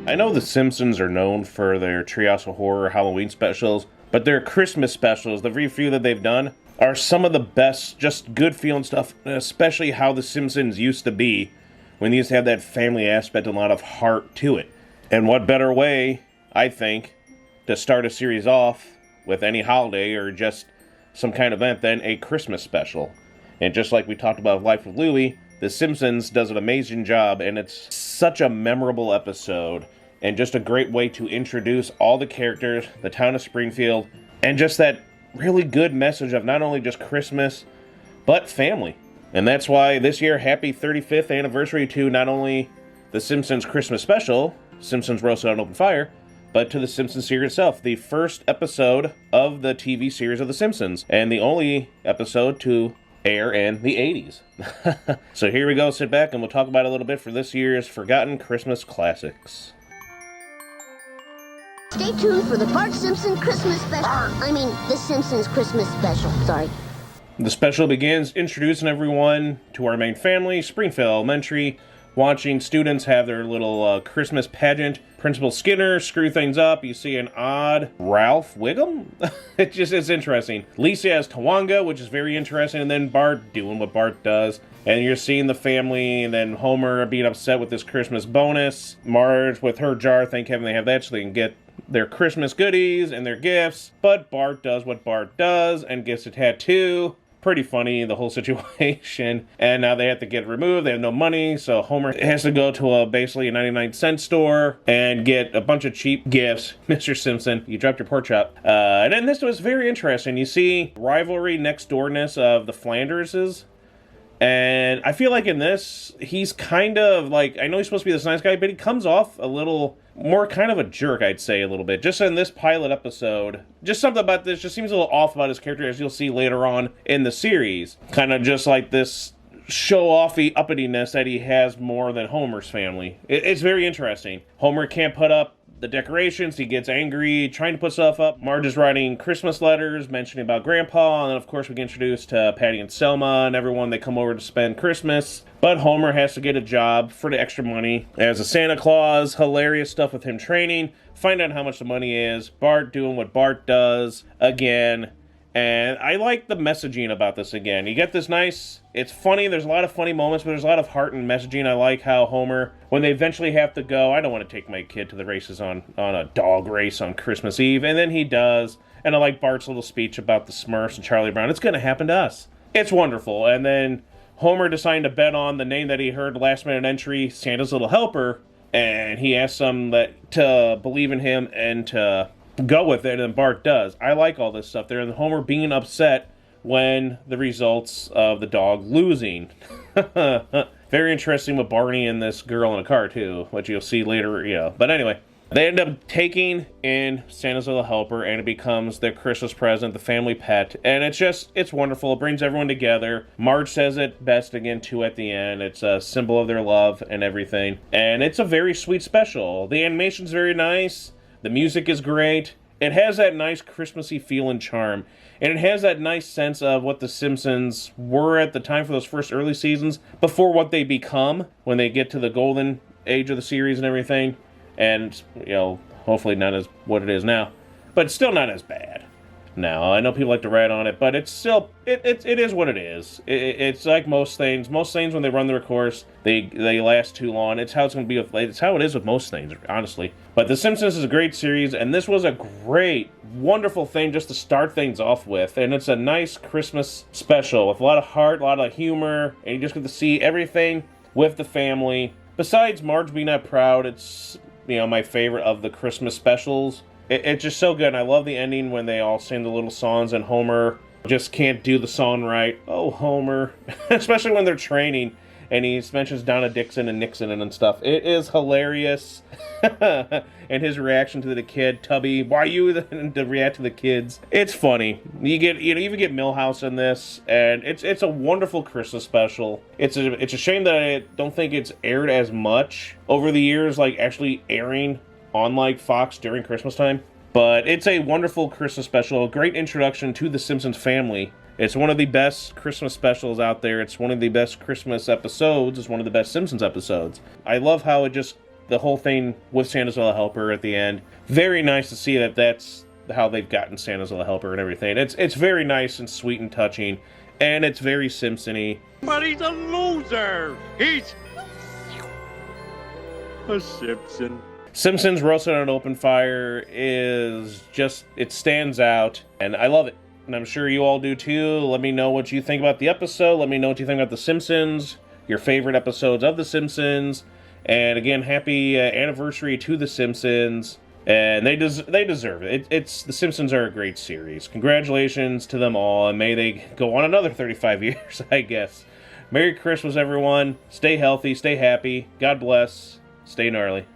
I know the Simpsons are known for their Treehouse of Horror Halloween specials, but their Christmas specials, the very few that they've done, are some of the best, just good feeling stuff, especially how the Simpsons used to be, when they used to have that family aspect and a lot of heart to it. And what better way, I think, to start a series off with any holiday or just some kind of event than a Christmas special. And just like we talked about Life with Louie, The Simpsons does an amazing job, and it's such a memorable episode, and just a great way to introduce all the characters, the town of Springfield, and just that really good message of not only just Christmas, but family. And that's why this year, happy 35th anniversary to not only the Simpsons Christmas special, Simpsons Roasted on Open Fire, but to the Simpsons series itself, the first episode of the TV series of The Simpsons, and the only episode to air in the 80s. So here we go, sit back, and we'll talk about it a little bit for this year's Forgotten Christmas Classics. Stay tuned for the Bart Simpson Christmas Special. The Simpsons Christmas Special, sorry. The special begins introducing everyone to our main family, Springfield Elementary, watching students have their little Christmas pageant. Principal Skinner screw things up. You see an odd Ralph Wiggum. It's interesting. Lisa has Tawanga, which is very interesting, and then Bart doing what Bart does. And you're seeing the family, and then Homer being upset with this Christmas bonus. Marge with her jar, thank heaven they have that so they can get their Christmas goodies and their gifts. But Bart does what Bart does and gets a tattoo. Pretty funny, the whole situation. And now they have to get it removed. They have no money, so Homer has to go to basically a 99-cent store and get a bunch of cheap gifts. Mr. Simpson, you dropped your pork chop. And then this was very interesting. You see rivalry next doorness of the Flanderses. And I feel like in this, he's kind of like, I know he's supposed to be this nice guy, but he comes off a little more kind of a jerk, I'd say, a little bit. Just in this pilot episode, just something about this just seems a little off about his character, as you'll see later on in the series. Kind of just like this show-offy uppityness that he has more than Homer's family. It's very interesting. Homer can't put up the decorations, he gets angry, trying to put stuff up. Marge is writing Christmas letters, mentioning about Grandpa, and then of course we get introduced to Patty and Selma and everyone they come over to spend Christmas. But Homer has to get a job for the extra money as a Santa Claus. Hilarious stuff with him training. Find out how much the money is. Bart doing what Bart does again. And I like the messaging about this again. You get this nice, it's funny, there's a lot of funny moments, but there's a lot of heart and messaging. I like how Homer, when they eventually have to go, I don't want to take my kid to the races on a dog race on Christmas Eve, and then he does. And I like Bart's little speech about the Smurfs and Charlie Brown. It's going to happen to us. It's wonderful. And then Homer deciding to bet on the name that he heard last minute entry, Santa's Little Helper, and he asks them to believe in him and to go with it, and Bart does. I like all this stuff there, and Homer being upset when the results of the dog losing. Very interesting with Barney and this girl in a car too, which you'll see later, But anyway, they end up taking in Santa's Little Helper, and it becomes their Christmas present, the family pet, and it's wonderful. It brings everyone together. Marge says it best again too at the end. It's a symbol of their love and everything, and it's a very sweet special. The animation's very nice. The music is great. It has that nice Christmassy feel and charm. And it has that nice sense of what The Simpsons were at the time for those first early seasons, before what they become when they get to the golden age of the series and everything. And, hopefully not as what it is now. But it's still not as bad. Now, I know people like to rant on it, but it's still, it is what it is. It's like most things. Most things, when they run their course, they last too long. It's how it's going to be. It's how it is with most things, honestly. But The Simpsons is a great series, and this was a great, wonderful thing just to start things off with. And it's a nice Christmas special with a lot of heart, a lot of humor, and you just get to see everything with the family. Besides Marge being that proud, it's, my favorite of the Christmas specials. It's just so good, and I love the ending when they all sing the little songs, and Homer just can't do the song right. Oh, Homer. Especially when they're training, and he mentions Donna Dixon and Nixon and stuff. It is hilarious. And his reaction to the kid, Tubby, why you to react to the kids? It's funny. You even get Milhouse in this, and it's a wonderful Christmas special. It's a shame that I don't think it's aired as much over the years, like actually airing on like Fox during Christmas time. But it's a wonderful Christmas special, a great introduction to the Simpsons family, It's one of the best Christmas specials out there. It's one of the best Christmas episodes. It's one of the best Simpsons episodes. I love how the whole thing with Santa's Little Helper at the end. Very nice to see that that's how they've gotten Santa's Little Helper and everything. It's very nice and sweet and touching, and it's very Simpson-y. But he's a loser. He's a Simpson. Simpsons Roasted on an Open Fire is just, it stands out, and I love it. And I'm sure you all do too. Let me know what you think about the episode. Let me know what you think about The Simpsons, your favorite episodes of The Simpsons. And again, happy anniversary to The Simpsons. And they deserve it. It's The Simpsons are a great series. Congratulations to them all, and may they go on another 35 years, I guess. Merry Christmas, everyone. Stay healthy, stay happy. God bless. Stay gnarly.